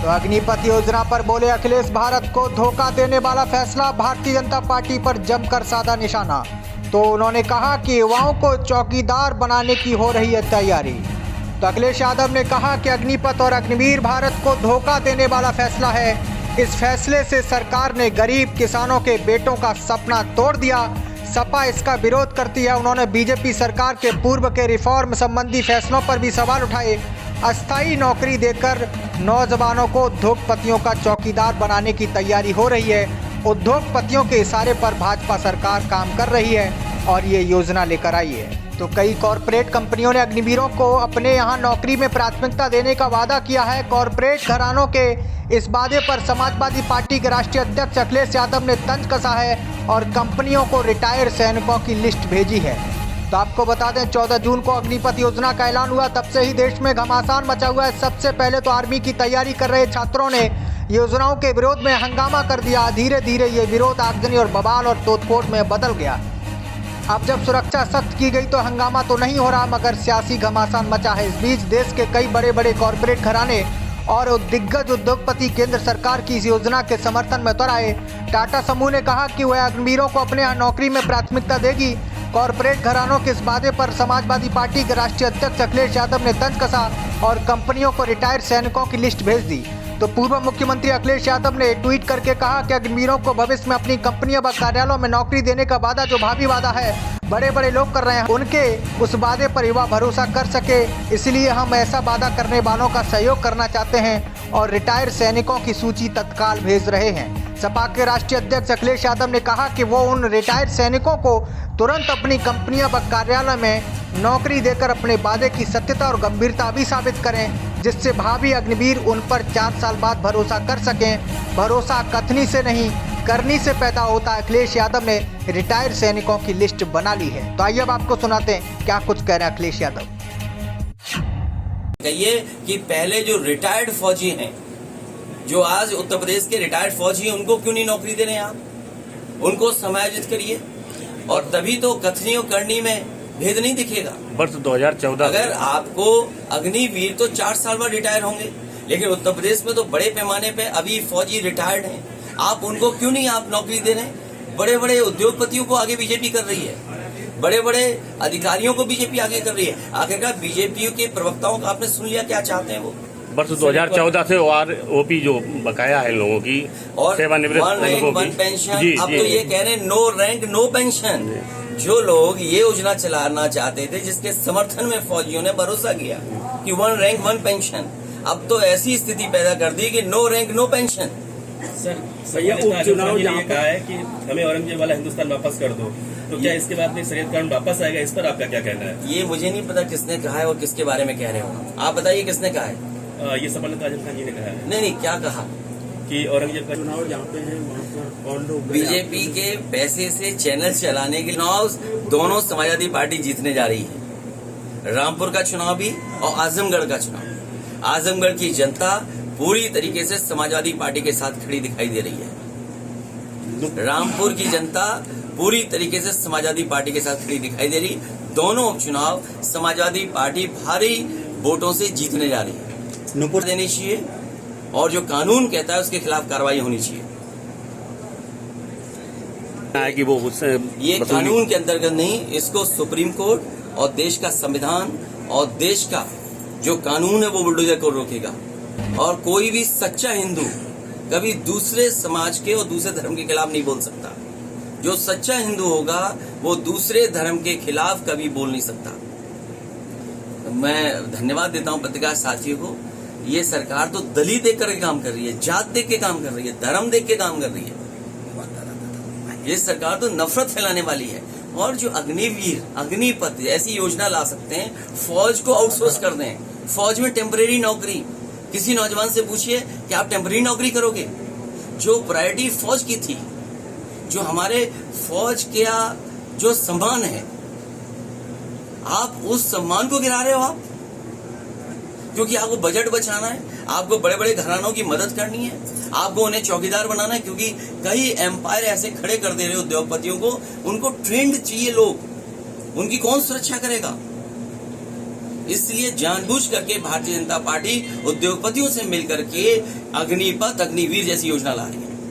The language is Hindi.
तो अग्निपथ योजना पर बोले अखिलेश, भारत को धोखा देने वाला फैसला, भारतीय जनता पार्टी पर जमकर साधा निशाना। तो उन्होंने कहा कि युवाओं को चौकीदार बनाने की हो रही है तैयारी। तो अखिलेश यादव ने कहा कि अग्निपथ और अग्निवीर भारत को धोखा देने वाला फैसला है। इस फैसले से सरकार ने गरीब किसानों के बेटों का सपना तोड़ दिया। सपा इसका विरोध करती है। उन्होंने बीजेपी सरकार के पूर्व के रिफॉर्म संबंधी फैसलों पर भी सवाल उठाए। अस्थायी नौकरी देकर नौजवानों को उद्योगपतियों का चौकीदार बनाने की तैयारी हो रही है। उद्योगपतियों के इशारे पर भाजपा सरकार काम कर रही है और ये योजना लेकर आई है। तो कई कॉरपोरेट कंपनियों ने अग्निवीरों को अपने यहाँ नौकरी में प्राथमिकता देने का वादा किया है। कॉरपोरेट घरानों के इस वादे पर समाजवादी पार्टी के राष्ट्रीय अध्यक्ष अखिलेश यादव ने तंज कसा है और कंपनियों को रिटायर्ड सैनिकों की लिस्ट भेजी है। तो आपको बता दें, 14 जून को अग्निपथ योजना का ऐलान हुआ, तब से ही देश में घमासान मचा हुआ है। सबसे पहले तो आर्मी की तैयारी कर रहे छात्रों ने योजनाओं के विरोध में हंगामा कर दिया। धीरे धीरे ये विरोध आगजनी और बवाल और तोड़फोड़ में बदल गया। अब जब सुरक्षा सख्त की गई तो हंगामा तो नहीं हो रहा, मगर सियासी घमासान मचा है। इस बीच देश के कई बड़े बड़े कॉरपोरेट घराने और दिग्गज उद्योगपति केंद्र सरकार की इस योजना के समर्थन में उतर आए। टाटा समूह ने कहा कि वह अग्निवीरों को अपने यहाँ नौकरी में प्राथमिकता देगी। कॉरपोरेट घरानों के इस वादे पर समाजवादी पार्टी के राष्ट्रीय अध्यक्ष अखिलेश यादव ने तंज कसा और कंपनियों को रिटायर्ड सैनिकों की लिस्ट भेज दी। तो पूर्व मुख्यमंत्री अखिलेश यादव ने ट्वीट करके कहा कि अग्निवीरों को भविष्य में अपनी कंपनियों व कार्यालयों में नौकरी देने का वादा जो भावी वादा है, बड़े बड़े लोग कर रहे हैं, उनके उस वादे पर युवा भरोसा कर सके, इसलिए हम ऐसा वादा करने वालों का सहयोग करना चाहते हैं और रिटायर्ड सैनिकों की सूची तत्काल भेज रहे हैं। सपा के राष्ट्रीय अध्यक्ष अखिलेश यादव ने कहा कि वो उन रिटायर्ड सैनिकों को तुरंत अपनी कंपनियां व कार्यालय में नौकरी देकर अपने वादे की सत्यता और गंभीरता भी साबित करें, जिससे भावी अग्निवीर उन पर 4 साल बाद भरोसा कर सकें। भरोसा कथनी से नहीं, करनी से पैदा होता है। अखिलेश यादव ने रिटायर्ड सैनिकों की लिस्ट बना ली है। तो आइए अब आपको सुनाते हैं क्या कुछ कह रहे हैं अखिलेश यादव। कहिए कि पहले जो रिटायर्ड फौजी हैं, जो आज उत्तर प्रदेश के रिटायर्ड फौजी हैं, उनको क्यों नहीं नौकरी दे रहे हैं आप? उनको समायोजित करिए और तभी तो कथनी और करनी में भेद नहीं दिखेगा। वर्ष 2014 अगर आपको अग्निवीर तो 4 साल बाद रिटायर होंगे, लेकिन उत्तर प्रदेश में तो बड़े पैमाने पे अभी फौजी रिटायर्ड हैं। आप उनको क्यों नहीं आप नौकरी दे रहे हैं? बड़े बड़े उद्योगपतियों को आगे बीजेपी कर रही है, बड़े बड़े अधिकारियों को बीजेपी आगे कर रही है। आखिरकार बीजेपी के प्रवक्ताओं का आपने सुन लिया क्या चाहते हैं वो? वर्ष 2014 से ओपी जो बकाया है लोगों की और सेवानिवृत्त वन रैंक वन पेंशन, अब तो ये कह रहे हैं नो रैंक नो पेंशन। जो लोग ये योजना चलाना चाहते थे, जिसके समर्थन में फौजियों ने भरोसा किया कि 1 रैंक 1 पेंशन, अब तो ऐसी स्थिति पैदा कर दी कि no rank no pension. Sir भैया उपचुनाव ये कहा है कि हमें औरंगजेब वाला हिंदुस्तान वापस कर दो, तो क्या इसके बाद में शरीयत कानून वापस आएगा? इस पर आपका क्या कहना है? ये मुझे नहीं पता किसने कहा है और किसके बारे में कह रहे हो आप, बताइए किसने कहा है? ये सफलता आजम खान जी ने कहा है। नहीं, क्या कहा? कि औरंगजेब का चुनाव जहाँ पे है वहाँ पर कौन लोग बीजेपी के पैसे से चैनल चलाने के चुनाव दोनों समाजवादी पार्टी जीतने जा रही है। रामपुर का चुनाव भी और आजमगढ़ का चुनाव। आजमगढ़ की जनता पूरी तरीके से समाजवादी पार्टी के साथ खड़ी दिखाई दे रही है। रामपुर की जनता पूरी तरीके से समाजवादी पार्टी के साथ खड़ी दिखाई दे रही। दोनों उपचुनाव समाजवादी पार्टी भारी वोटों से जीतने जा रही है। नुपुर देनी चाहिए और जो कानून कहता है उसके खिलाफ कार्रवाई होनी चाहिए। कि वो ये कानून के अंतर्गत नहीं, इसको सुप्रीम कोर्ट और देश का संविधान और देश का जो कानून है वो बुलडोजर को रोकेगा। और कोई भी सच्चा हिंदू कभी दूसरे समाज के और दूसरे धर्म के खिलाफ नहीं बोल सकता। जो सच्चा हिंदू होगा वो दूसरे धर्म के खिलाफ कभी बोल नहीं सकता। मैं धन्यवाद देता हूं पत्रकार साथियों को। ये सरकार तो दलित देख कर काम कर रही है, जात देख के काम कर रही है, धर्म देख के काम कर रही है। ये सरकार तो नफरत फैलाने वाली है। और जो अग्निवीर अग्निपथ ऐसी योजना ला सकते हैं, फौज को आउटसोर्स कर दें, फौज में टेम्परेरी नौकरी। किसी नौजवान से पूछिए कि आप टेम्परेरी नौकरी करोगे? जो प्रायोरिटी फौज की थी, जो हमारे फौज का जो सम्मान है, आप उस सम्मान को गिरा रहे हो आप, क्योंकि आपको बजट बचाना है, आपको बड़े बड़े घरानों की मदद करनी है, आपको उन्हें चौकीदार बनाना है। क्योंकि कई एम्पायर ऐसे खड़े कर दे रहे हो उद्योगपतियों को, उनको ट्रेंड चाहिए लोग, उनकी कौन सुरक्षा करेगा? इसलिए जानबूझ करके भारतीय जनता पार्टी उद्योगपतियों से मिलकर के अग्निपथ अग्निवीर जैसी योजना ला रही है।